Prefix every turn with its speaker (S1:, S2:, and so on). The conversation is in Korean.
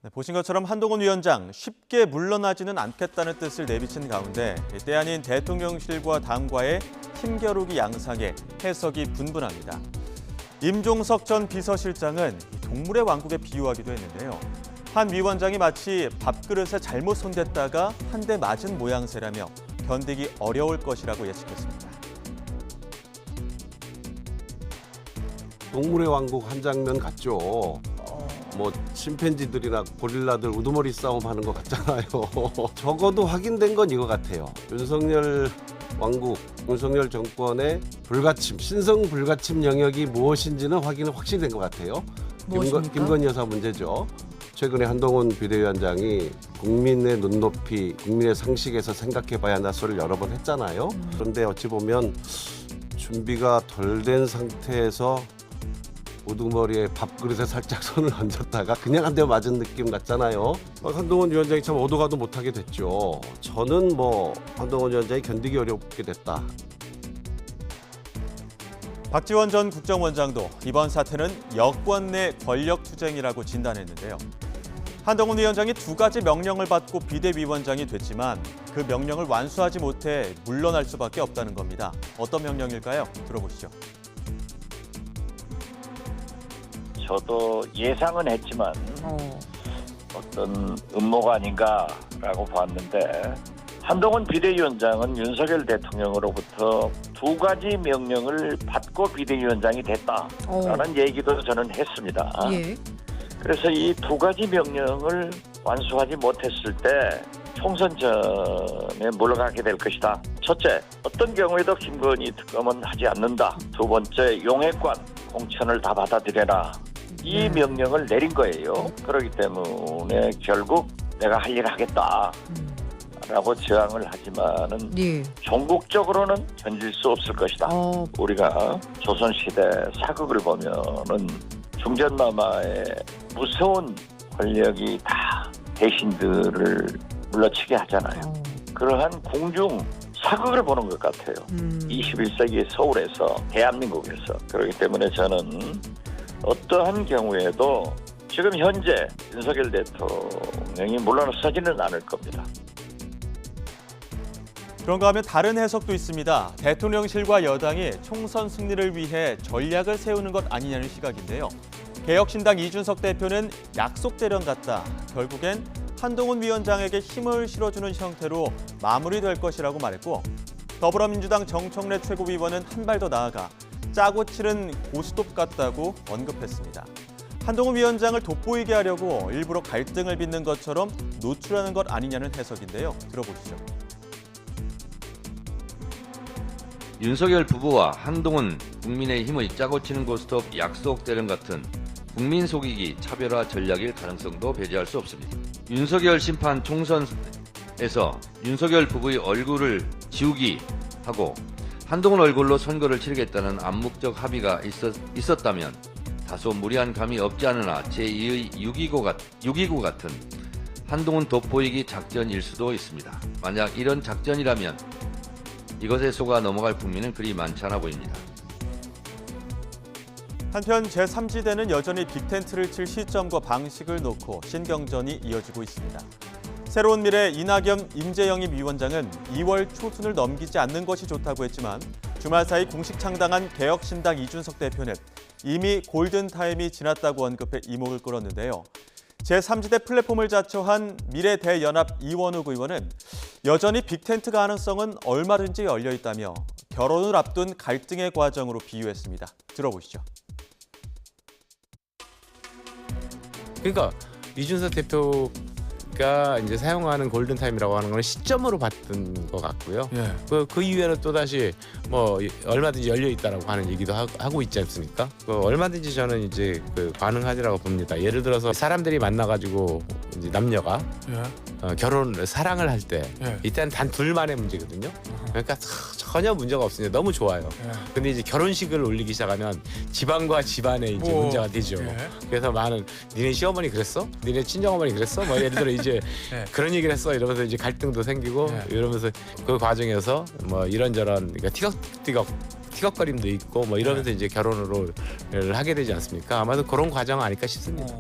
S1: 네, 보신 것처럼 한동훈 위원장 쉽게 물러나지는 않겠다는 뜻을 내비친 가운데 때 아닌 대통령실과 당과의 힘겨루기 양상에 해석이 분분합니다. 임종석 전 비서실장은 동물의 왕국에 비유하기도 했는데요. 한 위원장이 마치 밥그릇에 잘못 손댔다가 한 대 맞은 모양새라며 견디기 어려울 것이라고 예측했습니다.
S2: 동물의 왕국 한 장면 같죠. 뭐 침팬지들이나 고릴라들 우두머리 싸움 하는 것 같잖아요. 적어도 확인된 건 이거 같아요. 윤석열 왕국, 윤석열 정권의 불가침, 신성 불가침 영역이 무엇인지는 확실히 된 것 같아요. 김건희 여사 문제죠. 최근에 한동훈 비대위원장이 국민의 눈높이, 국민의 상식에서 생각해봐야 한다 소리를 여러 번 했잖아요. 그런데 어찌 보면 준비가 덜 된 상태에서 우두머리에 밥그릇에 살짝 손을 얹었다가 그냥 한 대 맞은 느낌 같잖아요. 한동훈 위원장이 참 오도 가도 못하게 됐죠. 저는 한동훈 위원장이 견디기 어렵게 됐다.
S1: 박지원 전 국정원장도 이번 사태는 여권 내 권력투쟁이라고 진단했는데요. 한동훈 위원장이 두 가지 명령을 받고 비대위원장이 됐지만 그 명령을 완수하지 못해 물러날 수밖에 없다는 겁니다. 어떤 명령일까요? 들어보시죠.
S3: 저도 예상은 했지만 어떤 음모가 아닌가라고 봤는데 한동훈 비대위원장은 윤석열 대통령으로부터 두 가지 명령을 받고 비대위원장이 됐다라는 얘기도 저는 했습니다.
S4: 예.
S3: 그래서 이 두 가지 명령을 완수하지 못했을 때 총선 전에 물러가게 될 것이다. 첫째, 어떤 경우에도 김건희 특검은 하지 않는다. 두 번째, 용해권 공천을 다 받아들여라. 이 명령을 내린 거예요. 그렇기 때문에 결국 내가 할 일을 하겠다. 라고 저항을 하지만은 종국적으로는 견딜 수 없을 것이다. 우리가 조선시대 사극을 보면은 중전마마의 무서운 권력이 다 대신들을 물러치게 하잖아요. 그러한 궁중 사극을 보는 것 같아요. 21세기 서울에서, 대한민국에서. 그렇기 때문에 저는 어떠한 경우에도 지금 현재 윤석열 대통령이 물러서지는 않을 겁니다.
S1: 그런가 하면 다른 해석도 있습니다. 대통령실과 여당이 총선 승리를 위해 전략을 세우는 것 아니냐는 시각인데요. 개혁신당 이준석 대표는 약속 대련 같다. 결국엔 한동훈 위원장에게 힘을 실어주는 형태로 마무리될 것이라고 말했고, 더불어민주당 정청래 최고위원은 한 발 더 나아가 짜고 치른 고스톱 같다고 언급했습니다. 한동훈 위원장을 돋보이게 하려고 일부러 갈등을 빚는 것처럼 노출하는 것 아니냐는 해석인데요. 들어보시죠.
S5: 윤석열 부부와 한동훈 국민의힘의 짜고 치는 고스톱 약속 대련 같은 국민 속이기 차별화 전략일 가능성도 배제할 수 없습니다. 윤석열 심판 총선에서 윤석열 부부의 얼굴을 지우기 하고 한동훈 얼굴로 선거를 치르겠다는 암묵적 합의가 있었다면 다소 무리한 감이 없지 않으나 제2의 6.29 같은 한동훈 돋보이기 작전일 수도 있습니다. 만약 이런 작전이라면 이것에 속아 넘어갈 국민은 그리 많지 않아 보입니다.
S1: 한편 제3지대는 여전히 빅텐트를 칠 시점과 방식을 놓고 신경전이 이어지고 있습니다. 새로운 미래 이낙연 임재영임 위원장은 2월 초순을 넘기지 않는 것이 좋다고 했지만 주말 사이 공식 창당한 개혁신당 이준석 대표는 이미 골든타임이 지났다고 언급해 이목을 끌었는데요. 제3지대 플랫폼을 자처한 미래대연합 이원욱 의원은 여전히 빅텐트 가능성은 얼마든지 열려있다며 결혼을 앞둔 갈등의 과정으로 비유했습니다. 들어보시죠.
S6: 그러니까 이준석 대표가 이제 사용하는 골든타임이라고 하는 건 시점으로 봤던 것 같고요.
S7: 예.
S6: 그 이후에는 또 다시 얼마든지 열려 있다라고 하는 얘기도 하고 있지 않습니까? 얼마든지 저는 이제 가능하리라고 봅니다. 예를 들어서 사람들이 만나가지고 이제 남녀가 결혼 사랑을 할 때 이때는 단 둘만의 문제거든요. 그러니까 전혀 문제가 없으니까 너무 좋아요. 근데 이제 결혼식을 올리기 시작하면 집안과 집안에 이제 문제가 되죠. 그래서 많은 니네 시어머니 그랬어? 니네 친정어머니 그랬어? 예를 들어 이제 그런 얘기를 했어 이러면서 이제 갈등도 생기고 이러면서 그 과정에서 이런저런 그러니까 티격거림도 있고 이러면서 이제 결혼을 하게 되지 않습니까? 아마도 그런 과정 아닐까 싶습니다.